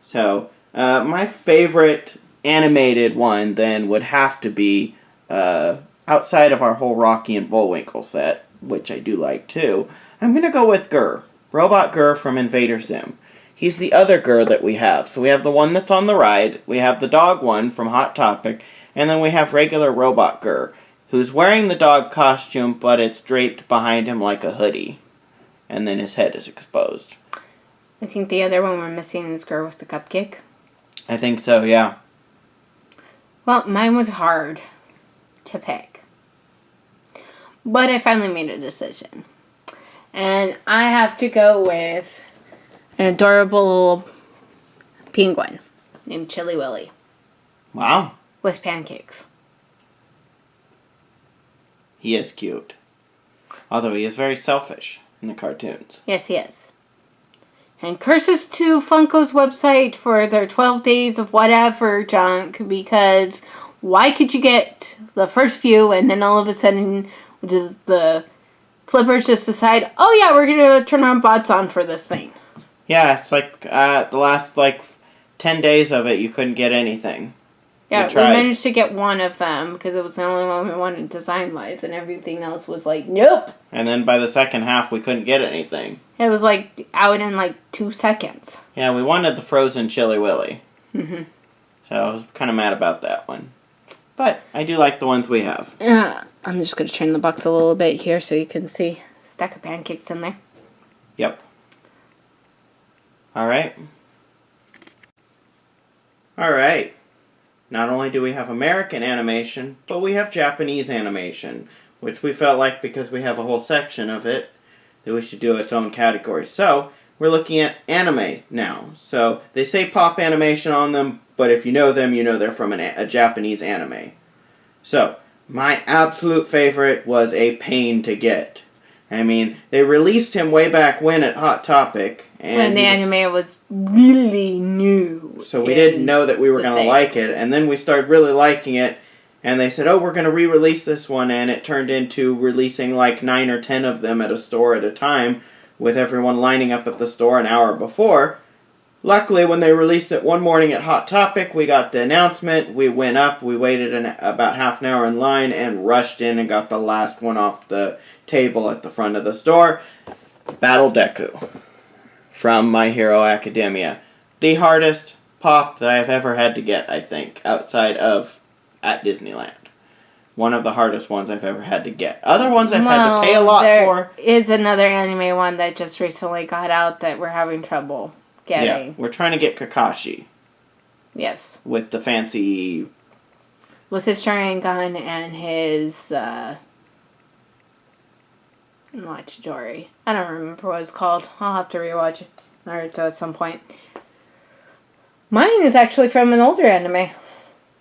So, my favorite animated one, then, would have to be, outside of our whole Rocky and Bullwinkle set, which I do like, too, I'm going to go with Gurr. Robot Gurr from Invader Zim. He's the other Gurr that we have. So we have the one that's on the ride, we have the dog one from Hot Topic, and then we have regular Robot Gurr, who's wearing the dog costume, but it's draped behind him like a hoodie. And then his head is exposed. I think the other one we're missing is Gurr with the cupcake. I think so, yeah. Well, mine was hard to pick. But I finally made a decision. And I have to go with an adorable little penguin named Chili Willy. Wow. With pancakes. He is cute. Although he is very selfish in the cartoons. Yes, he is. And curses to Funko's website for their 12 days of whatever junk, because why could you get the first few and then all of a sudden the flippers just decide, oh yeah, we're going to turn our bots on for this thing. Yeah, it's like the last 10 days of it, you couldn't get anything. Yeah, we managed to get one of them because it was the only one we wanted design-wise, and everything else was like, nope. And then by the second half, we couldn't get anything. It was out in 2 seconds. Yeah, we wanted the frozen Chili Willy. Mm-hmm. So I was kind of mad about that one. But I do like the ones we have. I'm just going to turn the box a little bit here so you can see a stack of pancakes in there. Yep. Alright. Alright. Not only do we have American animation, but we have Japanese animation, which we felt like because we have a whole section of it, that we should do its own category. So, we're looking at anime now. So, they say pop animation on them, but if you know them, you know they're from a Japanese anime. So, my absolute favorite was a pain to get. I mean, they released him way back when at Hot Topic. And when the anime was really new. So we didn't know that we were going to like it. And then we started really liking it. And they said, oh, we're going to re-release this one. And it turned into releasing 9 or 10 of them at a store at a time, with everyone lining up at the store an hour before. Luckily, when they released it one morning at Hot Topic, we got the announcement. We went up, we waited about half an hour in line, and rushed in and got the last one off the table at the front of the store. Battle Deku from My Hero Academia. The hardest pop that I've ever had to get, I think, outside of at Disneyland. One of the hardest ones I've ever had to get. Other ones I've had to pay a lot for. There is another anime one that just recently got out that we're having trouble getting. Yeah, we're trying to get Kakashi. Yes. With the fancy... With his Sharingan and his... not Chidori. I don't remember what it's called. I'll have to rewatch it Naruto at some point. Mine is actually from an older anime.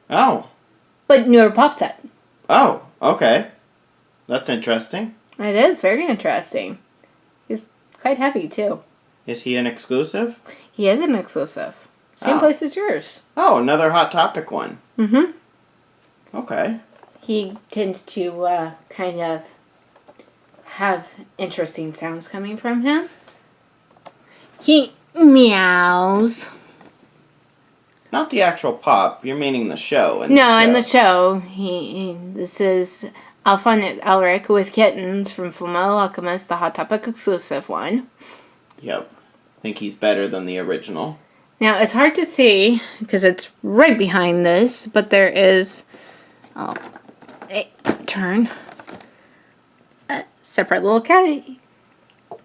Oh. But newer pop set. Oh, okay. That's interesting. It is very interesting. He's quite heavy, too. Is he an exclusive? He is an exclusive. Same place as yours. Oh, another Hot Topic one. Mm-hmm. Okay. He tends to kind of have interesting sounds coming from him. He meows. Not the actual pop. You're meaning the show. In the show. This is Alphonse Elric with Kittens from Fullmetal Alchemist, the Hot Topic exclusive one. Yep. I think he's better than the original. Now, it's hard to see because it's right behind this, but there is... Oh, turn. A separate little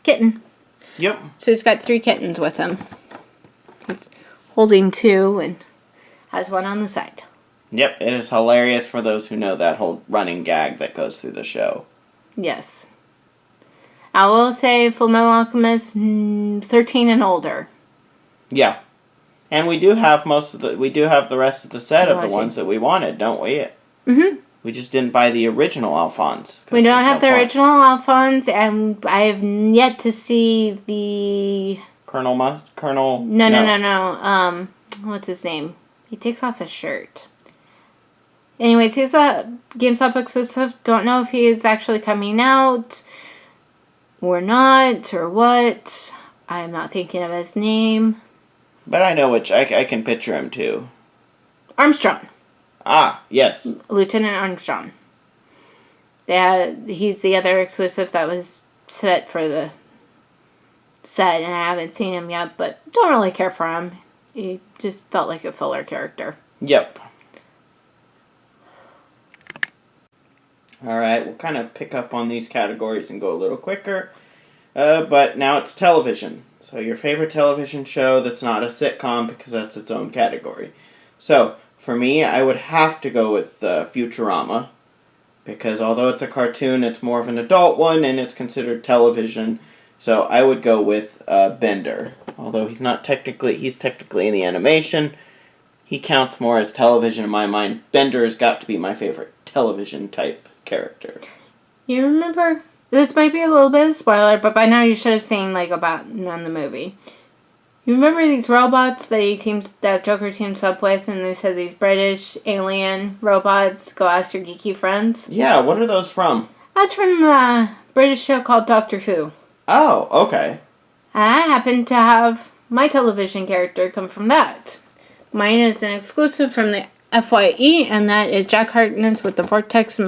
kitten. Yep. So he's got 3 kittens with him. He's holding 2 and has one on the side. Yep, it is hilarious for those who know that whole running gag that goes through the show. Yes. I will say Fullmetal Alchemist 13 and older. Yeah. And we do have the rest of the set of the ones that we wanted, don't we? Mm-hmm. We just didn't buy the original Alphonse. We don't have the original Alphonse, and I have yet to see the... Colonel... No. What's his name? He takes off his shirt. Anyways, he's a GameStop exclusive. Don't know if he is actually coming out or not, or what. I'm not thinking of his name. But I know which. I can picture him, too. Armstrong. Ah, yes. Lieutenant Armstrong. He's the other exclusive that was set for the set, and I haven't seen him yet, but don't really care for him. He just felt like a filler character. Yep. Alright, we'll kind of pick up on these categories and go a little quicker. But now it's television. So your favorite television show that's not a sitcom, because that's its own category. So, for me, I would have to go with Futurama. Because although it's a cartoon, it's more of an adult one, and it's considered television. So I would go with Bender. Although he's technically in the animation, he counts more as television in my mind. Bender has got to be my favorite television type character. You remember, this might be a little bit of a spoiler, but by now you should have seen about on the movie. You remember these robots that Joker teams up with, and they said these British alien robots, go ask your geeky friends? Yeah, what are those from? That's from a British show called Doctor Who. Oh, okay. I happen to have my television character come from that. Mine is an exclusive from the FYE, and that is Jack Harkness with the Vortex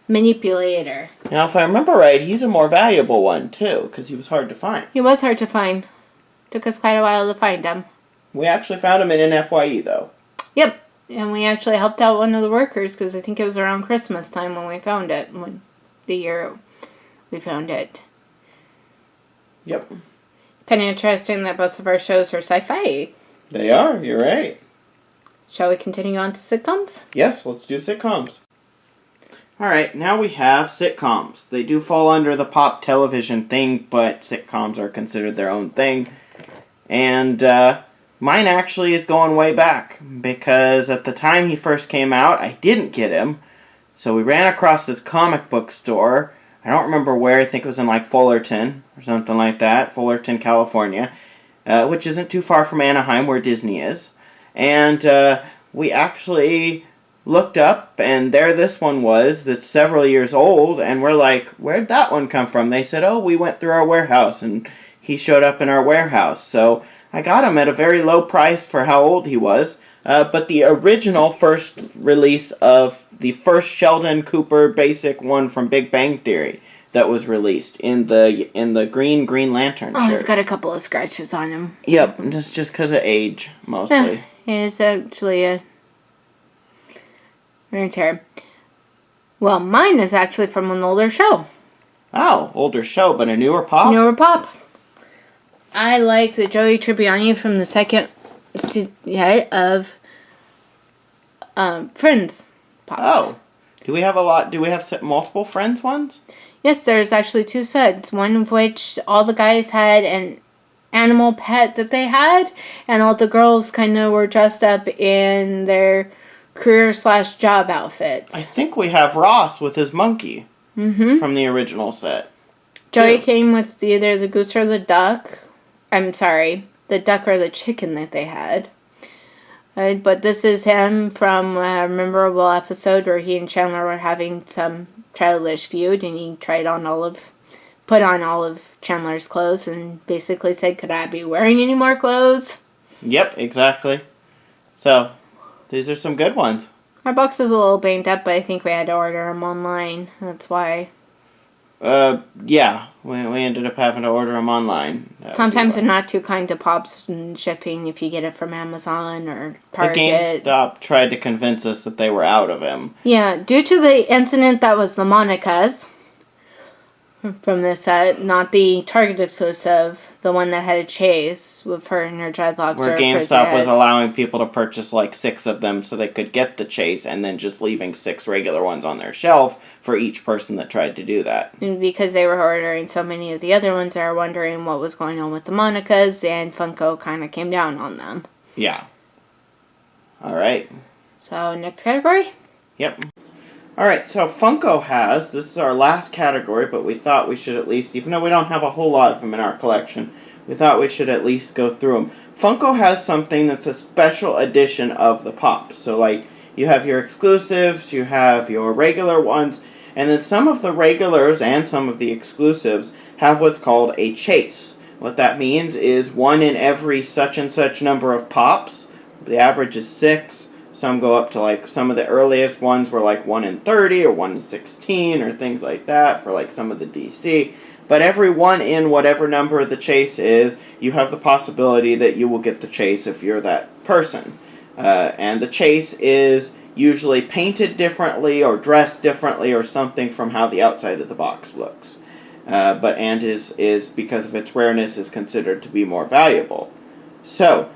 Manipulator. Now, if I remember right, he's a more valuable one, too, because he was hard to find. He was hard to find. Took us quite a while to find him. We actually found him in an FYE, though. Yep. And we actually helped out one of the workers, because I think it was around Christmas time when we found it. The year we found it. Yep. Kind of interesting that both of our shows are sci-fi. They are, you're right. Shall we continue on to sitcoms? Yes, let's do sitcoms. Alright, now we have sitcoms. They do fall under the pop television thing, but sitcoms are considered their own thing. And mine actually is going way back, because at the time he first came out, I didn't get him. So we ran across this comic book store. I don't remember where. I think it was in like Fullerton or something like that. Fullerton, California. Which isn't too far from Anaheim where Disney is. And we actually looked up, and there this one was that's several years old. And we're like, where'd that one come from? They said, oh, we went through our warehouse. And he showed up in our warehouse. So I got him at a very low price for how old he was. But the original first release of the first Sheldon Cooper basic one from Big Bang Theory that was released in the Green Lantern shirt. He's got a couple of scratches on him. Yep, that's just because of age, mostly. It's actually a wear and tear. Well, mine is actually from an older show. Oh, older show, but a newer pop? Newer pop. I like the Joey Tribbiani from the second of Friends pops. Oh. Do we have multiple Friends ones? Yes, there's actually 2 sets. One of which all the guys had an animal pet that they had, and all the girls kind of were dressed up in their career/job outfits. I think we have Ross with his monkey from the original set. Joey came with either the goose or the duck. I'm sorry, the duck or the chicken that they had. But this is him from a memorable episode where he and Chandler were having some childish feud, and he put on all of Chandler's clothes and basically said, could I be wearing any more clothes? Yep, exactly. So, these are some good ones. Our box is a little banged up, but I think we had to order them online. That's why. Yeah. We ended up having to order them online. Sometimes they're not too kind to pops and shipping if you get it from Amazon or Target. The GameStop tried to convince us that they were out of him. Yeah, due to the incident that was the Monica's from this set, not the Target exclusive, the one that had a chase with her and her dreadlocks. Where GameStop was allowing people to purchase like 6 of them so they could get the chase, and then just leaving 6 regular ones on their shelf for each person that tried to do that. And because they were ordering so many of the other ones, they were wondering what was going on with the Monica's, and Funko kind of came down on them. Yeah. Alright. So, next category? Yep. Alright, so Funko this is our last category, but we thought we should at least, even though we don't have a whole lot of them in our collection, we thought we should at least go through them. Funko has something that's a special edition of the Pops. So, like, you have your exclusives, you have your regular ones, and then some of the regulars and some of the exclusives have what's called a chase. What that means is 1 in every such and such number of Pops. The average is 6. Some go up to, like, some of the earliest ones were like 1 in 30 or 1 in 16 or things like that for, like, some of the DC. But every 1 in whatever number the chase is, you have the possibility that you will get the chase if you're that person. And the chase is usually painted differently or dressed differently or something from how the outside of the box looks. And is because of its rareness, is considered to be more valuable. So,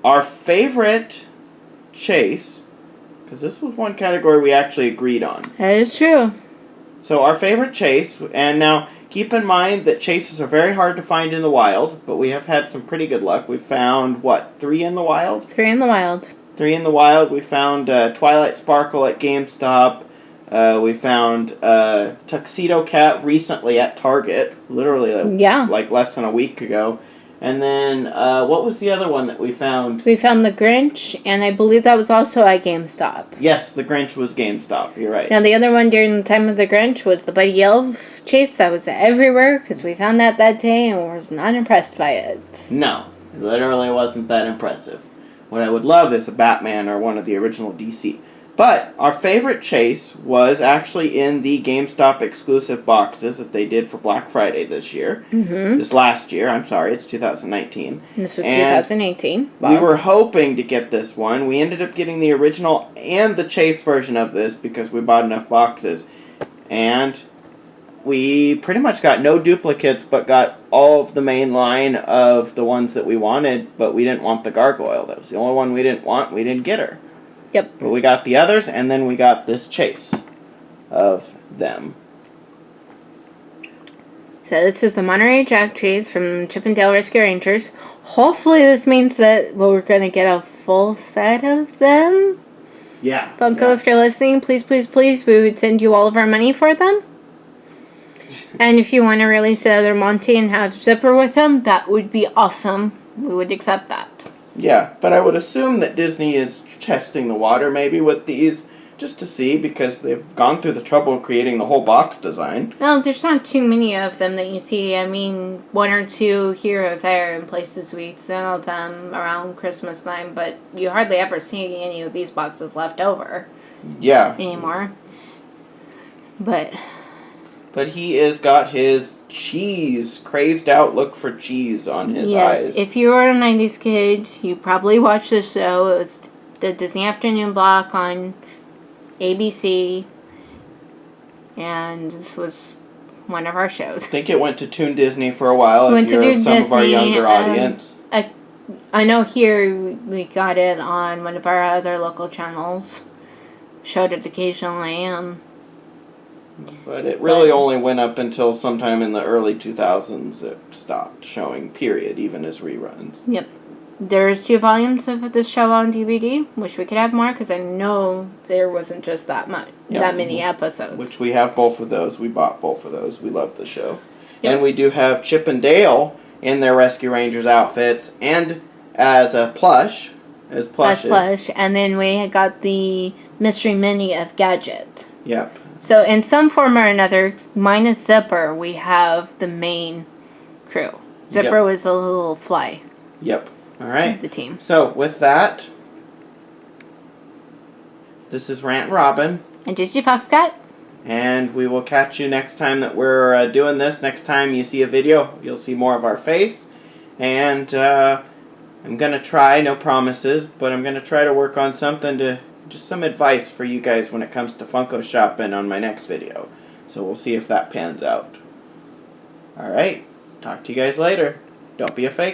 our favorite chase, because this was one category we actually agreed on. That is true. So our favorite chase, and now keep in mind that chases are very hard to find in the wild, but we have had some pretty good luck. We found, 3 in the wild? 3 in the wild. 3 in the wild. We found Twilight Sparkle at GameStop. We found Tuxedo Cat recently at Target, literally like less than a week ago. And then, what was the other one that we found? We found the Grinch, and I believe that was also at GameStop. Yes, the Grinch was GameStop. You're right. Now, the other one during the time of the Grinch was the Buddy Elf chase. That was everywhere, because we found that day and was not impressed by it. No, it literally wasn't that impressive. What I would love is a Batman or one of the original DC. But our favorite chase was actually in the GameStop exclusive boxes that they did for Black Friday this year. Mm-hmm. This last year, I'm sorry, it's 2019. This was And 2018. we were hoping to get this one. We ended up getting the original and the chase version of this because we bought enough boxes. And we pretty much got no duplicates, but got all of the main line of the ones that we wanted, but we didn't want the gargoyle. That was the only one we didn't want. We didn't get her. Yep. But we got the others, and then we got this chase of them. So this is the Monterey Jack chase from Chip and Dale Rescue Rangers. Hopefully this means that we're going to get a full set of them. Yeah. Funko, yeah. if you're listening, please, please, please, we would send you all of our money for them. And if you want to release another Monty and have Zipper with them, that would be awesome. We would accept that. Yeah, but I would assume that Disney is testing the water maybe with these, just to see, because they've gone through the trouble of creating the whole box design. Well, there's not too many of them that you see. I mean, one or two here or there in places we sell them around Christmas time, but you hardly ever see any of these boxes left over. Yeah. Anymore. But he has got his cheese, crazed out look for cheese on his eyes. Yes, if you were a 90s kid, you probably watched the show. It was the Disney Afternoon Block on ABC. And this was one of our shows. I think it went to Toon Disney for a while Went if you're to some of our Disney, younger audience. I know here we got it on one of our other local channels. Showed it occasionally. But it really only went up until sometime in the early 2000s. It stopped showing, period, even as reruns. Yep. There's 2 volumes of this show on DVD. Wish we could have more, because I know there wasn't just that many episodes. Which we have both of those. We bought both of those. We love the show. Yep. And we do have Chip and Dale in their Rescue Rangers outfits, and as a plush, as plushes. As plush. And then we got the Mystery Mini of Gadget. Yep. So in some form or another, minus Zipper, we have the main crew. Zipper was a little fly. Yep. All right. The team. So with that, this is Rantin Robin. And DigiFoxCat. And we will catch you next time that we're doing this. Next time you see a video, you'll see more of our face. And I'm going to try, no promises, but I'm going to try to work on something to... just some advice for you guys when it comes to Funko shopping on my next video. So we'll see if that pans out. Alright, talk to you guys later. Don't be a fake.